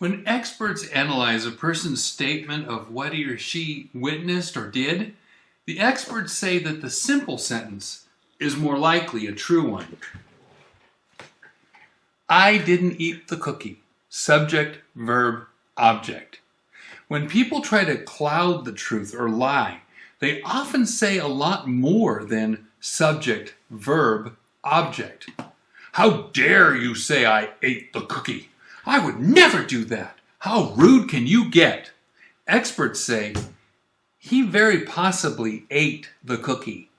When experts analyze a person's statement of what he or she witnessed or did, the experts say that the simple sentence is more likely a true one. I didn't eat the cookie. Subject, verb, object. When people try to cloud the truth or lie, they often say a lot more than subject, verb, object. How dare you say I ate the cookie? I would never do that. How rude can you get? Experts say, he very possibly ate the cookie.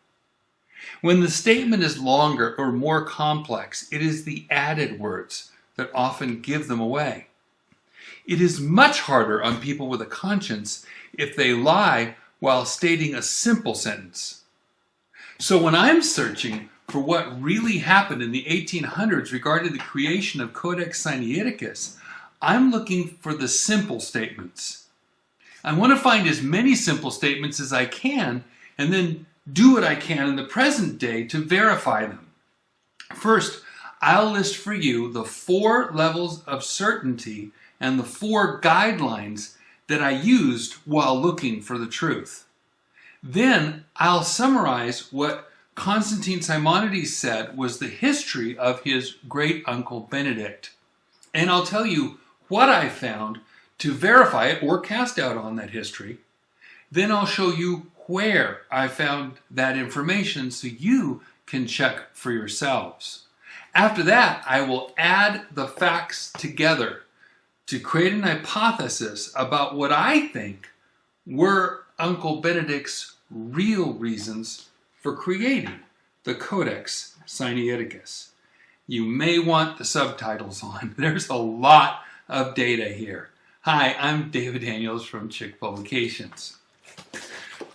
When the statement is longer or more complex, it is the added words that often give them away. It is much harder on people with a conscience if they lie while stating a simple sentence. So when I'm searching for what really happened in the 1800s regarding the creation of Codex Sinaiticus, I'm looking for the simple statements. I want to find as many simple statements as I can and then do what I can in the present day to verify them. First, I'll list for you the 4 levels of certainty and the 4 guidelines that I used while looking for the truth. Then I'll summarize what Constantine Simonides said was the history of his great uncle Benedict. And I'll tell you what I found to verify it or cast doubt on that history. Then I'll show you where I found that information so you can check for yourselves. After that, I will add the facts together to create an hypothesis about what I think were Uncle Benedict's real reasons for creating the Codex Sinaiticus. You may want the subtitles on. There's a lot of data here. Hi, I'm David Daniels from Chick Publications.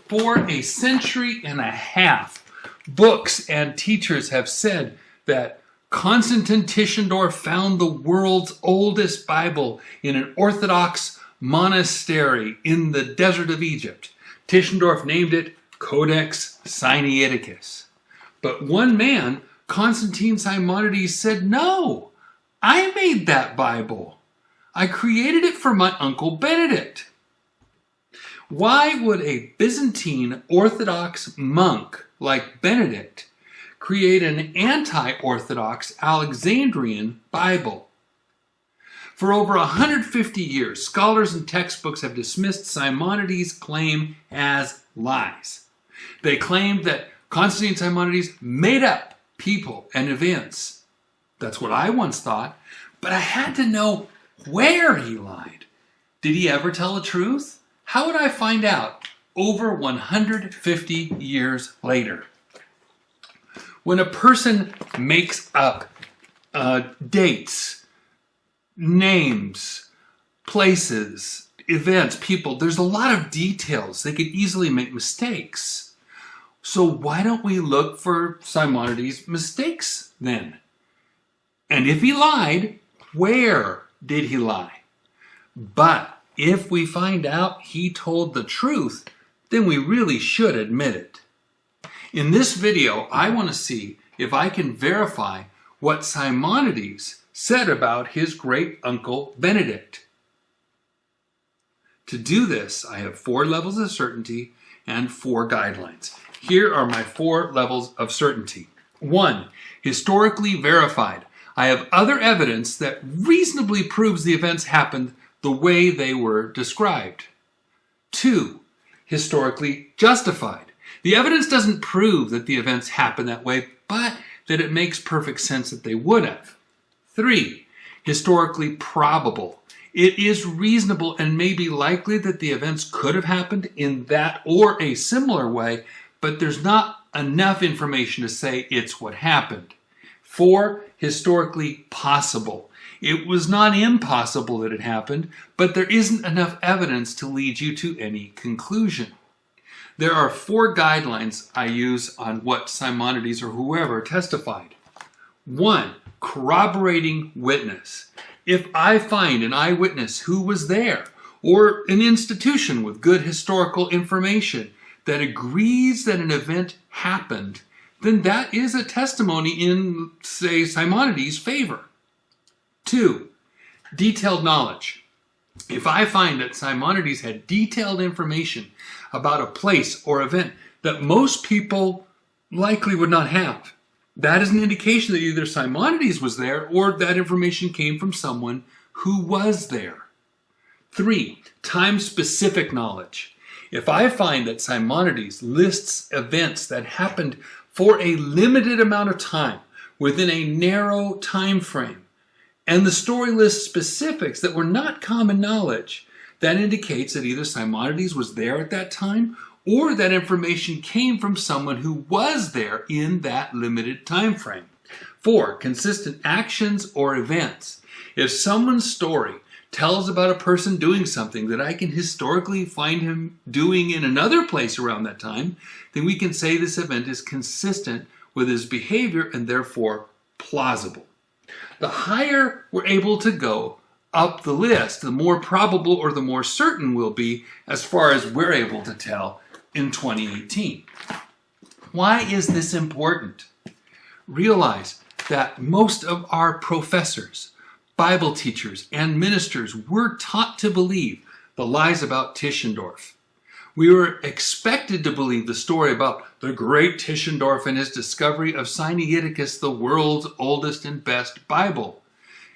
For a century and a half, books and teachers have said that Constantine Tischendorf found the world's oldest Bible in an Orthodox monastery in the desert of Egypt. Tischendorf named it Codex Sinaiticus. But one man, Constantine Simonides, said, no, I made that Bible. I created it for my Uncle Benedict. Why would a Byzantine Orthodox monk like Benedict create an anti-Orthodox Alexandrian Bible? For over 150 years, scholars and textbooks have dismissed Simonides' claim as lies. They claimed that Constantine Simonides made up people and events. That's what I once thought, but I had to know where he lied. Did he ever tell the truth? How would I find out over 150 years later? When a person makes up dates, names, places, events, people, there's a lot of details. They could easily make mistakes. So why don't we look for Simonides' mistakes then? And if he lied, where did he lie? But if we find out he told the truth, then we really should admit it. In this video, I want to see if I can verify what Simonides said about his great uncle Benedict. To do this, I have 4 levels of certainty and 4 guidelines. Here are my 4 levels of certainty. 1, historically verified. I have other evidence that reasonably proves the events happened the way they were described. 2, historically justified. The evidence doesn't prove that the events happened that way, but that it makes perfect sense that they would have. 3, historically probable. It is reasonable and may be likely that the events could have happened in that or a similar way, but there's not enough information to say it's what happened. 4, historically possible. It was not impossible that it happened, but there isn't enough evidence to lead you to any conclusion. There are 4 guidelines I use on what Simonides or whoever testified. 1, corroborating witness. If I find an eyewitness who was there, or an institution with good historical information that agrees that an event happened, then that is a testimony in, say, Simonides' favor. 2, detailed knowledge. If I find that Simonides had detailed information about a place or event that most people likely would not have, that is an indication that either Simonides was there or that information came from someone who was there. 3. Time-specific knowledge. If I find that Simonides lists events that happened for a limited amount of time within a narrow time frame, and the story lists specifics that were not common knowledge, that indicates that either Simonides was there at that time or that information came from someone who was there in that limited time frame. 4. Consistent actions or events. If someone's story tells about a person doing something that I can historically find him doing in another place around that time, then we can say this event is consistent with his behavior and therefore plausible. The higher we're able to go up the list, the more probable or the more certain we'll be as far as we're able to tell in 2018. Why is this important? Realize that most of our professors, Bible teachers, and ministers were taught to believe the lies about Tischendorf. We were expected to believe the story about the great Tischendorf and his discovery of Sinaiticus, the world's oldest and best Bible.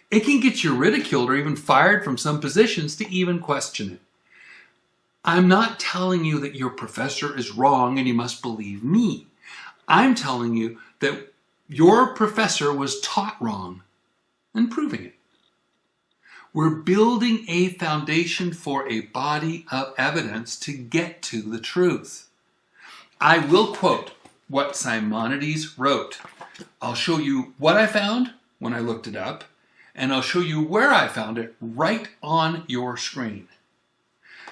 It can get you ridiculed or even fired from some positions to even question it. I'm not telling you that your professor is wrong and you must believe me. I'm telling you that your professor was taught wrong and proving it. We're building a foundation for a body of evidence to get to the truth. I will quote what Simonides wrote. I'll show you what I found when I looked it up, and I'll show you where I found it right on your screen.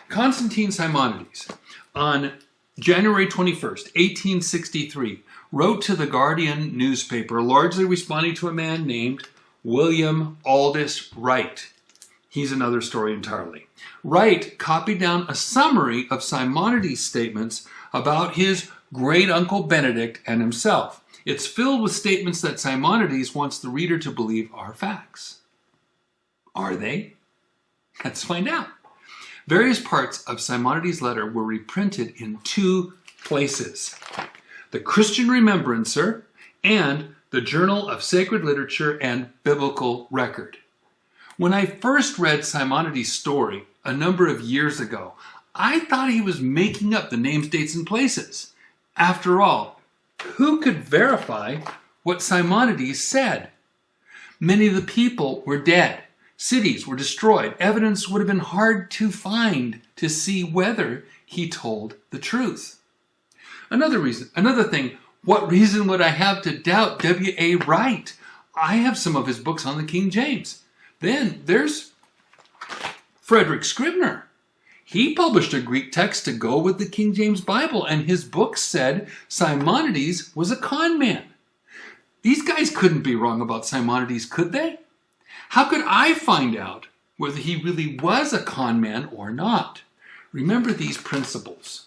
Constantine Simonides, on January 21st, 1863, wrote to the Guardian newspaper, largely responding to a man named William Aldous Wright. He's another story entirely. Wright copied down a summary of Simonides' statements about his great Uncle Benedict and himself. It's filled with statements that Simonides wants the reader to believe are facts. Are they? Let's find out. Various parts of Simonides' letter were reprinted in 2 places: the Christian Remembrancer and the Journal of Sacred Literature and Biblical Record. When I first read Simonides' story a number of years ago, I thought he was making up the names, dates, and places. After all, who could verify what Simonides said? Many of the people were dead. Cities were destroyed. Evidence would have been hard to find to see whether he told the truth. Another thing, what reason would I have to doubt W.A. Wright? I have some of his books on the King James. Then there's Frederick Scribner. He published a Greek text to go with the King James Bible, and his book said Simonides was a con man. These guys couldn't be wrong about Simonides, could they? How could I find out whether he really was a con man or not? Remember these principles.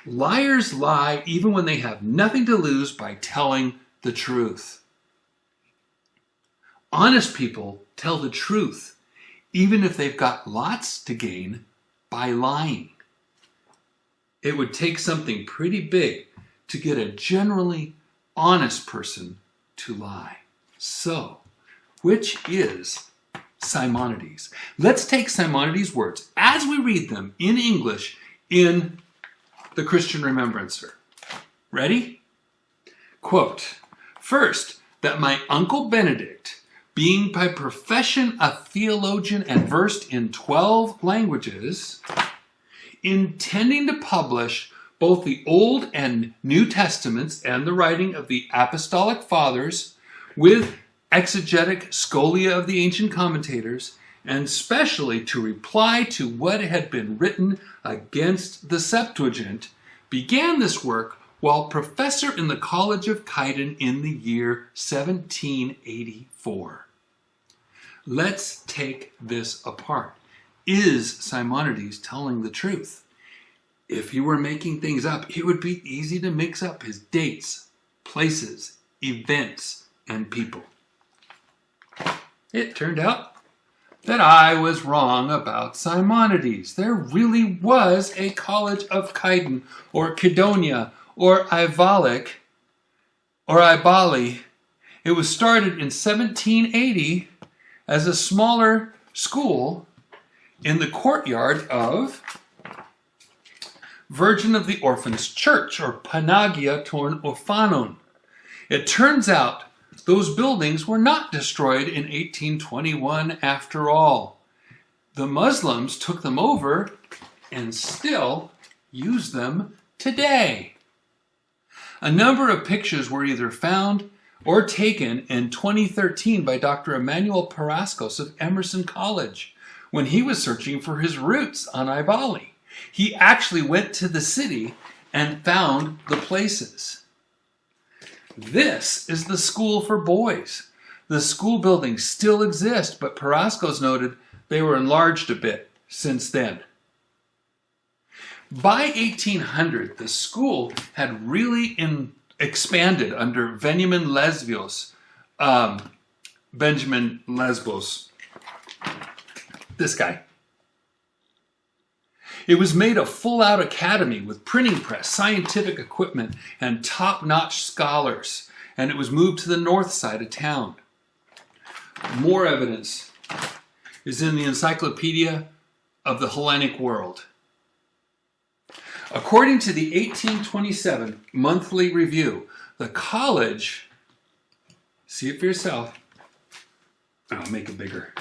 Liars lie even when they have nothing to lose by telling the truth. Honest people tell the truth, even if they've got lots to gain by lying. It would take something pretty big to get a generally honest person to lie. So, which is Simonides? Let's take Simonides' words as we read them in English in the Christian Remembrancer. Ready? Quote, "First, that my Uncle Benedict, being by profession a theologian and versed in 12 languages, intending to publish both the Old and New Testaments and the writing of the Apostolic Fathers with exegetic scholia of the ancient commentators, and specially to reply to what had been written against the Septuagint, began this work while professor in the College of Kyden in the year 1784. Let's take this apart. Is Simonides telling the truth? If he were making things up, it would be easy to mix up his dates, places, events, and people. It turned out that I was wrong about Simonides. There really was a college of Kyden, or Kydonia, or Ivalic, or Ibali. It was started in 1780 as a smaller school in the courtyard of Virgin of the Orphans Church, or Panagia ton Orphanon. It turns out those buildings were not destroyed in 1821 after all. The Muslims took them over and still use them today. A number of pictures were either found or taken in 2013 by Dr. Emmanuel Paraskos of Emerson College when he was searching for his roots on Ibali. He actually went to the city and found the places. This is the school for boys. The school buildings still exist, but Paraskos noted they were enlarged a bit since then. By 1800, the school had really expanded under Benjamin Lesbos. This guy. It was made a full-out academy with printing press, scientific equipment, and top-notch scholars, and it was moved to the north side of town. More evidence is in the Encyclopedia of the Hellenic World. According to the 1827 Monthly Review, the college, see it for yourself, I'll make it bigger,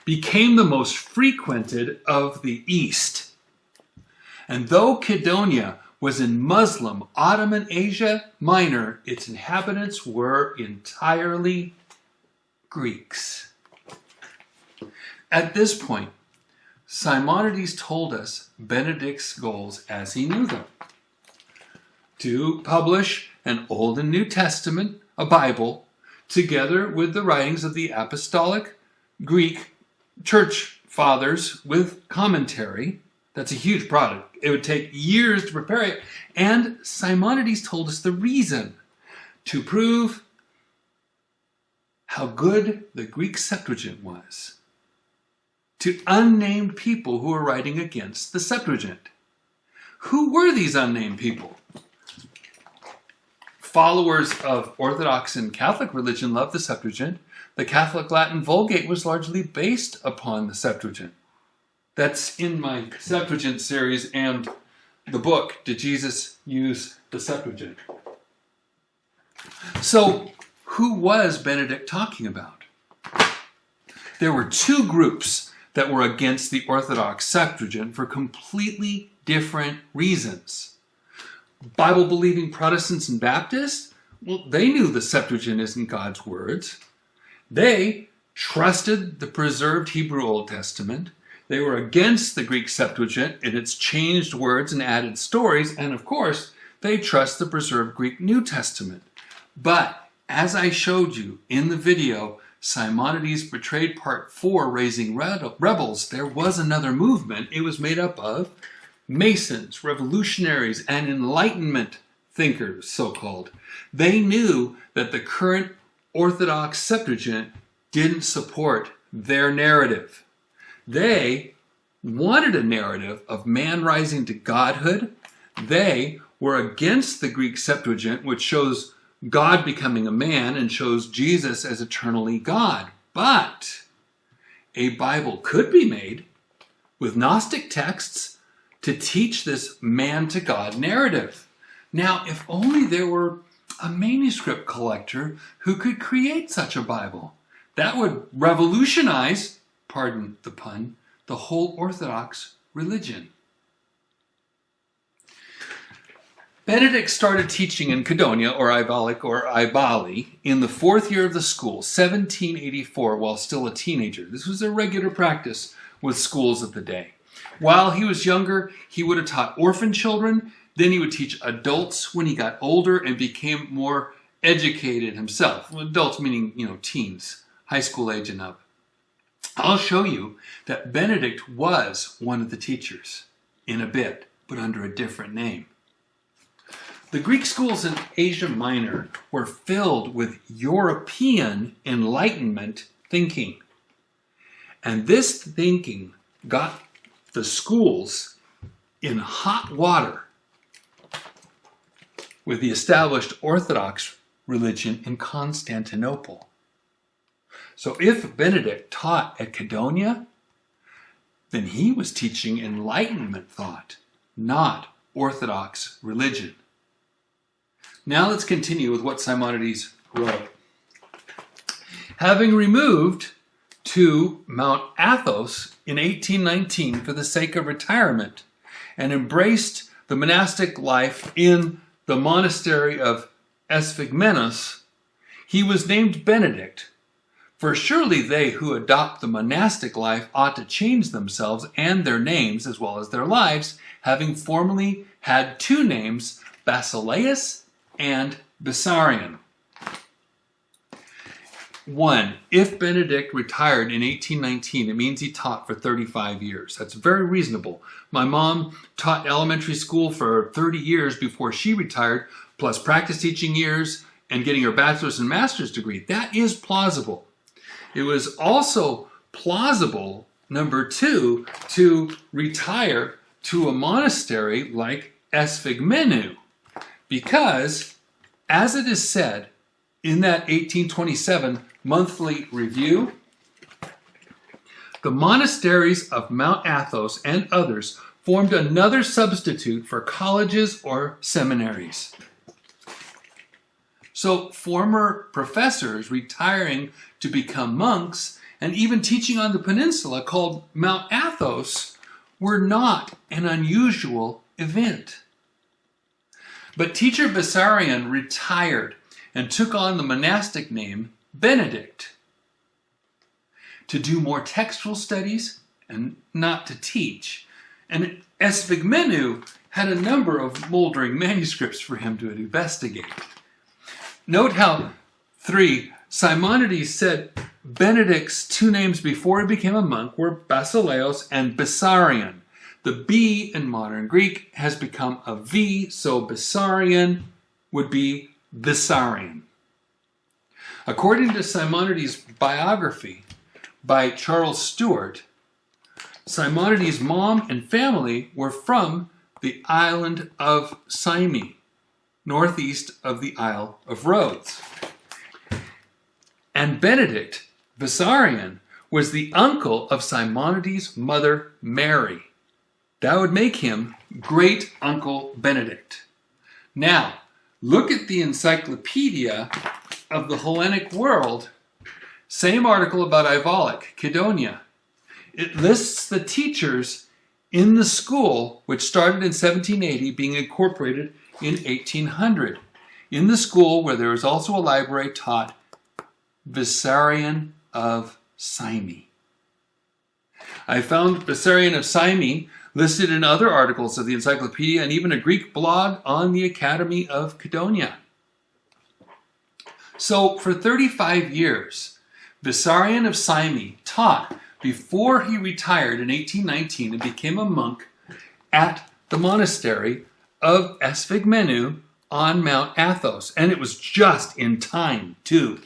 became the most frequented of the East. And though Kydonia was in Muslim Ottoman Asia Minor, its inhabitants were entirely Greeks. At this point, Simonides told us Benedict's goals as he knew them: to publish an Old and New Testament, a Bible, together with the writings of the Apostolic Greek Church Fathers with commentary. That's a huge product. It would take years to prepare it. And Simonides told us the reason: to prove how good the Greek Septuagint was to unnamed people who were writing against the Septuagint. Who were these unnamed people? Followers of Orthodox and Catholic religion loved the Septuagint. The Catholic Latin Vulgate was largely based upon the Septuagint. That's in my Septuagint series and the book, Did Jesus Use the Septuagint? So, who was Benedict talking about? There were two groups that were against the Orthodox Septuagint for completely different reasons. Bible-believing Protestants and Baptists, well, they knew the Septuagint isn't God's words. They trusted the preserved Hebrew Old Testament. They were against the Greek Septuagint and its changed words and added stories. And of course, they trust the preserved Greek New Testament. But as I showed you in the video, Simonides portrayed part 4, Raising Rebels. There was another movement. It was made up of Masons, revolutionaries, and Enlightenment thinkers, so-called. They knew that the current Orthodox Septuagint didn't support their narrative. They wanted a narrative of man rising to godhood. They were against the Greek Septuagint, which shows God becoming a man and shows Jesus as eternally God. But a Bible could be made with Gnostic texts to teach this man to God narrative. Now, if only there were a manuscript collector who could create such a Bible. That would revolutionize, pardon the pun, the whole Orthodox religion. Benedict started teaching in Kydonia, or Ivalic, or Ibali, in the 4th year of the school, 1784, while still a teenager. This was a regular practice with schools of the day. While he was younger, he would have taught orphan children. Then he would teach adults when he got older and became more educated himself. Adults meaning, teens, high school age and up. I'll show you that Benedict was one of the teachers in a bit, but under a different name. The Greek schools in Asia Minor were filled with European Enlightenment thinking. And this thinking got the schools in hot water with the established Orthodox religion in Constantinople. So if Benedict taught at Cadonia, then he was teaching Enlightenment thought, not Orthodox religion. Now let's continue with what Simonides wrote. Having removed to Mount Athos in 1819 for the sake of retirement and embraced the monastic life in the monastery of Esphigmenos, he was named Benedict. For surely they who adopt the monastic life ought to change themselves and their names as well as their lives, having formerly had two names, Basileus and Bessarion. 1. If Benedict retired in 1819, it means he taught for 35 years. That's very reasonable. My mom taught elementary school for 30 years before she retired, plus practice teaching years and getting her bachelor's and master's degree. That is plausible. It was also plausible, number 2, to retire to a monastery like Esphigmenou, because, as it is said in that 1827 monthly review, the monasteries of Mount Athos and others formed another substitute for colleges or seminaries. So former professors retiring to become monks and even teaching on the peninsula called Mount Athos were not an unusual event. But teacher Bessarion retired and took on the monastic name Benedict to do more textual studies and not to teach. And Esphigmenou had a number of moldering manuscripts for him to investigate. Note how 3. Simonides said Benedict's two names before he became a monk were Basileus and Bessarion. The B in modern Greek has become a V, so Bessarion would be Bessarion. According to Simonides' biography by Charles Stewart, Simonides' mom and family were from the island of Symi, northeast of the Isle of Rhodes. And Benedict, Bessarion, was the uncle of Simonides' mother, Mary. That would make him Great Uncle Benedict. Now, look at the Encyclopedia of the Hellenic World. Same article about Ivalic, Cadonia. It lists the teachers in the school, which started in 1780, being incorporated in 1800. In the school, where there is also a library, taught Bessarion of Symi. I found Bessarion of Symi listed in other articles of the Encyclopedia and even a Greek blog on the Academy of Cadonia. So for 35 years, Bessarion of Symi taught before he retired in 1819 and became a monk at the monastery of Esphigmenou on Mount Athos. And it was just in time, too.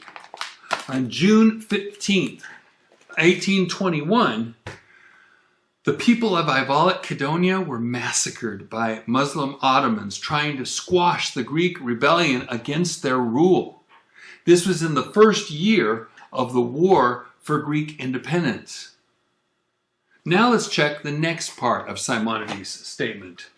On June 15th, 1821, the people of Ivalic Cadonia were massacred by Muslim Ottomans trying to squash the Greek rebellion against their rule. This was in the first year of the War for Greek independence. Now let's check the next part of Simonides' statement.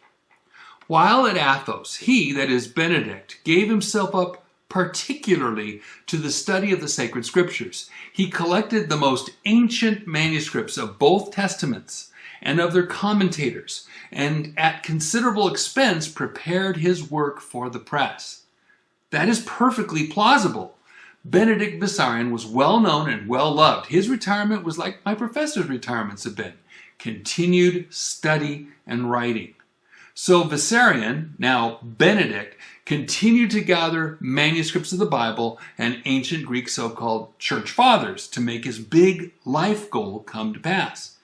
While at Athos, he, that is Benedict, gave himself up particularly to the study of the sacred scriptures. He collected the most ancient manuscripts of both testaments and of their commentators, and at considerable expense prepared his work for the press. That is perfectly plausible. Benedict Bessarion was well known and well loved. His retirement was like my professor's retirements have been: continued study and writing. So Bessarion, now Benedict, continued to gather manuscripts of the Bible and ancient Greek so-called church fathers to make his big life goal come to pass.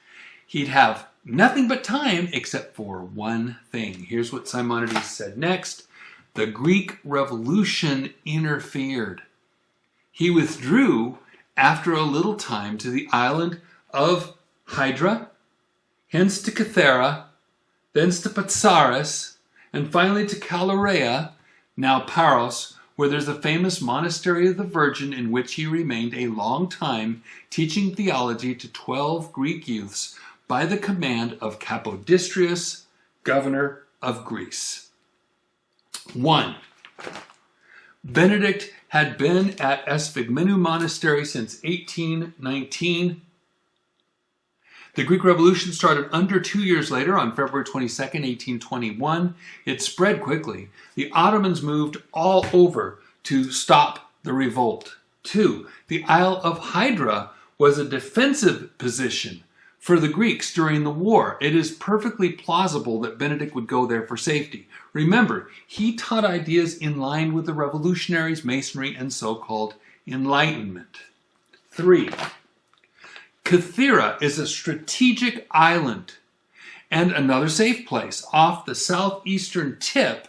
He'd have nothing but time except for one thing. Here's what Simonides said next. The Greek Revolution interfered. He withdrew after a little time to the island of Hydra, hence to Cythera, thence to Patsaris, and finally to Calaurea, now Paros, where there's a famous monastery of the Virgin in which he remained a long time, teaching theology to 12 Greek youths by the command of Capodistrias, governor of Greece. 1. Benedict had been at Esphigmenou Monastery since 1819. The Greek Revolution started under 2 years later on February 22nd, 1821. It spread quickly. The Ottomans moved all over to stop the revolt. 2. The Isle of Hydra was a defensive position for the Greeks during the war. It is perfectly plausible that Benedict would go there for safety. Remember, he taught ideas in line with the revolutionaries, Masonry, and so-called Enlightenment. 3. Cythera is a strategic island and another safe place off the southeastern tip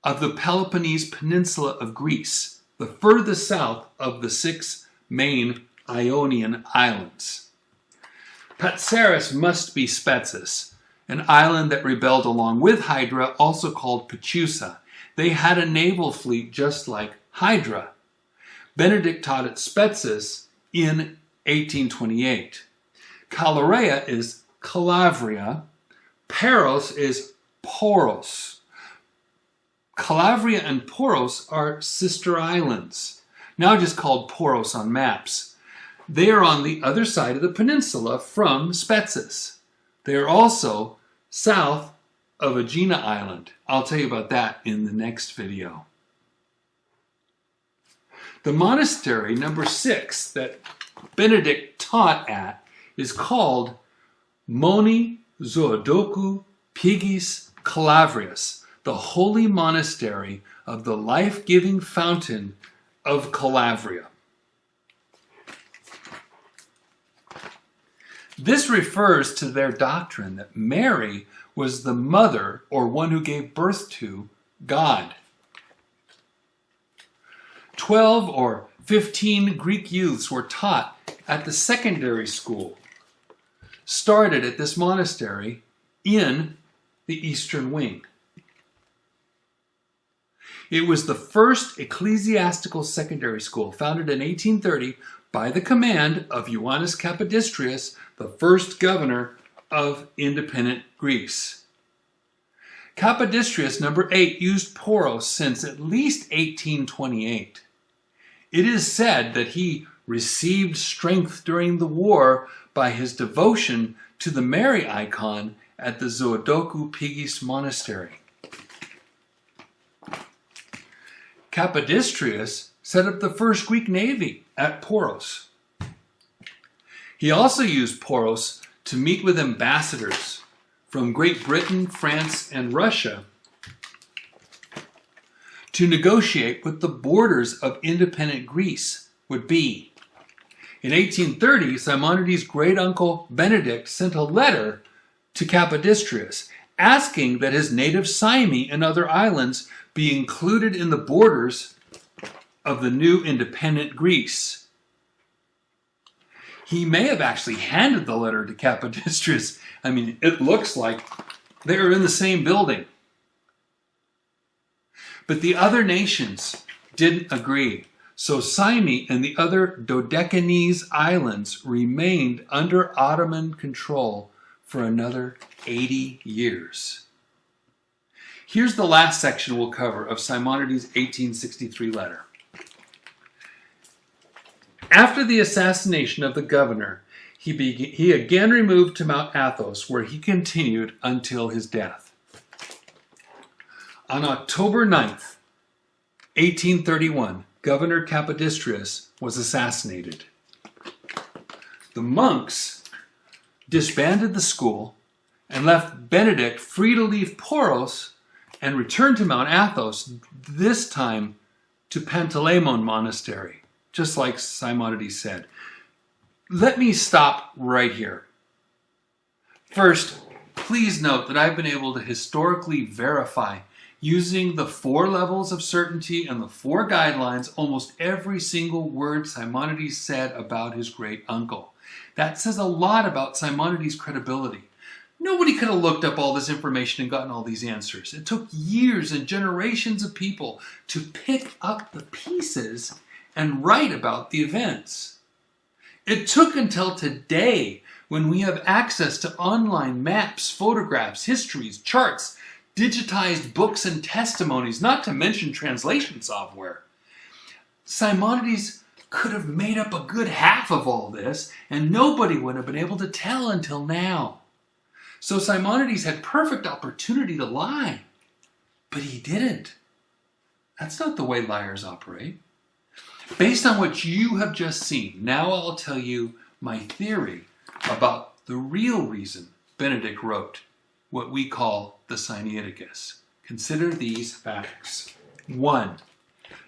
of the Peloponnese Peninsula of Greece, the furthest south of the 6 main Ionian islands. Patsaris must be Spetses, an island that rebelled along with Hydra, also called Pichusa. They had a naval fleet just like Hydra. Benedict taught at Spetses in 1828. Calaurea is Calabria. Paros is Poros. Calabria and Poros are sister islands, now just called Poros on maps. They are on the other side of the peninsula from Spetses. They are also south of Aegina Island. I'll tell you about that in the next video. The monastery, number 6, that Benedict taught at is called Moni Zoodoku Pigis Calabrias, the holy monastery of the life-giving fountain of Calabria. This refers to their doctrine that Mary was the mother, or one who gave birth to, God. 12 or 15 Greek youths were taught at the secondary school, started at this monastery in the Eastern Wing. It was the first ecclesiastical secondary school, founded in 1830 by the command of Ioannis Capodistrias, the first governor of independent Greece. Capodistrias, number 8, used Poros since at least 1828. It is said that he received strength during the war by his devotion to the Mary icon at the Zoodoku Pigis Monastery. Capodistrias set up the first Greek navy at Poros. He also used Poros to meet with ambassadors from Great Britain, France, and Russia to negotiate what the borders of independent Greece would be. In 1830, Simonides' great-uncle Benedict sent a letter to Capodistrias asking that his native Symi and other islands be included in the borders of the new independent Greece. He may have actually handed the letter to Capodistrias. I mean, it looks like they are in the same building. But the other nations didn't agree. So Symi and the other Dodecanese islands remained under Ottoman control for another 80 years. Here's the last section we'll cover of Simonides' 1863 letter. After the assassination of the governor, he again removed to Mount Athos, where he continued until his death. On October 9th, 1831, Governor Capodistrias was assassinated. The monks disbanded the school and left Benedict free to leave Poros and return to Mount Athos, this time to Panteleimon Monastery, just like Simonides said. Let me stop right here. First, please note that I've been able to historically verify Using the 4 levels of certainty and the 4 guidelines, almost every single word Simonides said about his great uncle. That says a lot about Simonides' credibility. Nobody could have looked up all this information and gotten all these answers. It took years and generations of people to pick up the pieces and write about the events. It took until today, when we have access to online maps, photographs, histories, charts, digitized books and testimonies, not to mention translation software. Simonides could have made up a good half of all this, and nobody would have been able to tell until now. So Simonides had perfect opportunity to lie, but he didn't. That's not the way liars operate. Based on what you have just seen, now I'll tell you my theory about the real reason Benedict wrote what we call the Sinaiticus. Consider these facts. 1.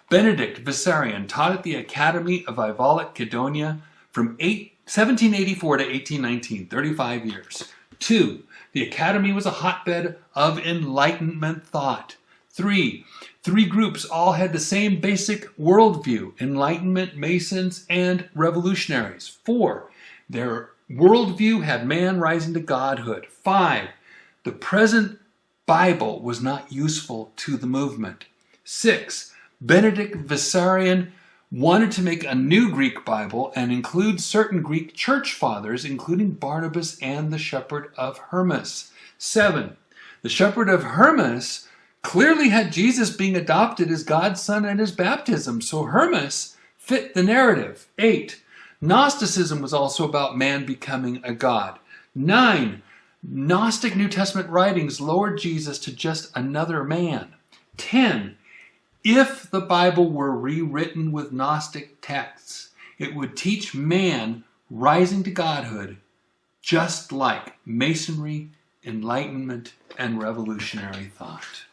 Benedict Vissarion taught at the Academy of Ivallic Cadonia from 1784 to 1819, 35 years. 2. The Academy was a hotbed of Enlightenment thought. 3. 3 groups all had the same basic worldview: Enlightenment, Masons, and Revolutionaries. 4. Their worldview had man rising to godhood. 5. The present Bible was not useful to the movement. 6. Benedict Vissarion wanted to make a new Greek Bible and include certain Greek church fathers, including Barnabas and the Shepherd of Hermas. 7. The Shepherd of Hermas clearly had Jesus being adopted as God's son at his baptism, so Hermas fit the narrative. 8. Gnosticism was also about man becoming a god. 9. Gnostic New Testament writings lowered Jesus to just another man. 10. If the Bible were rewritten with Gnostic texts, it would teach man rising to godhood, just like Masonry, Enlightenment, and revolutionary thought.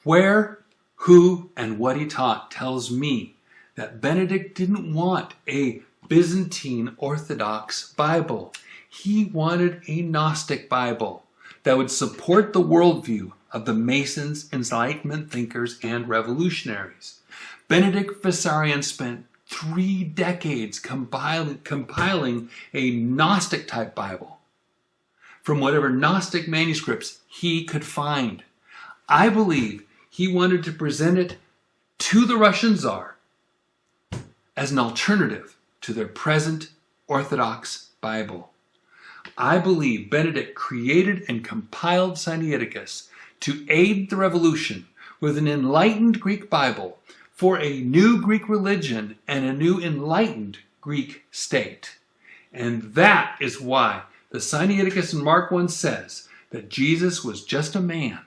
Where, who, and what he taught tells me that Benedict didn't want a Byzantine Orthodox Bible. He wanted a Gnostic Bible that would support the worldview of the Masons, Enlightenment thinkers, and revolutionaries. Benedict Vissarion spent 3 decades compiling a Gnostic-type Bible from whatever Gnostic manuscripts he could find. I believe he wanted to present it to the Russian Tsar as an alternative to their present Orthodox Bible. I believe Benedict created and compiled Sinaiticus to aid the revolution with an enlightened Greek Bible for a new Greek religion and a new enlightened Greek state. And that is why the Sinaiticus in Mark 1 says that Jesus was just a man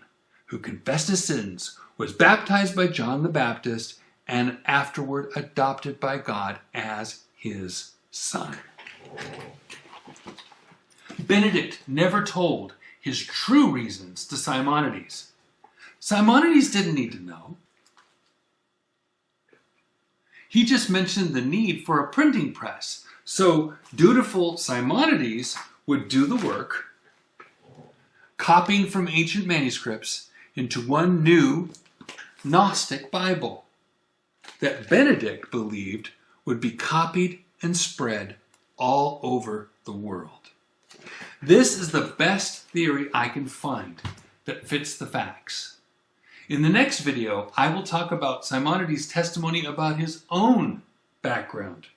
who confessed his sins, was baptized by John the Baptist, and afterward adopted by God as his son. Benedict never told his true reasons to Simonides. Simonides didn't need to know. He just mentioned the need for a printing press. So dutiful Simonides would do the work, copying from ancient manuscripts into one new Gnostic Bible that Benedict believed would be copied and spread all over the world. This is the best theory I can find that fits the facts. In the next video, I will talk about Simonides' testimony about his own background.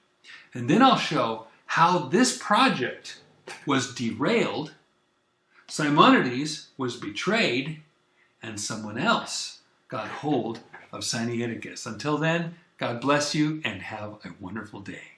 And then I'll show how this project was derailed, Simonides was betrayed, and someone else got hold of Sinaiticus. Until then, God bless you and have a wonderful day.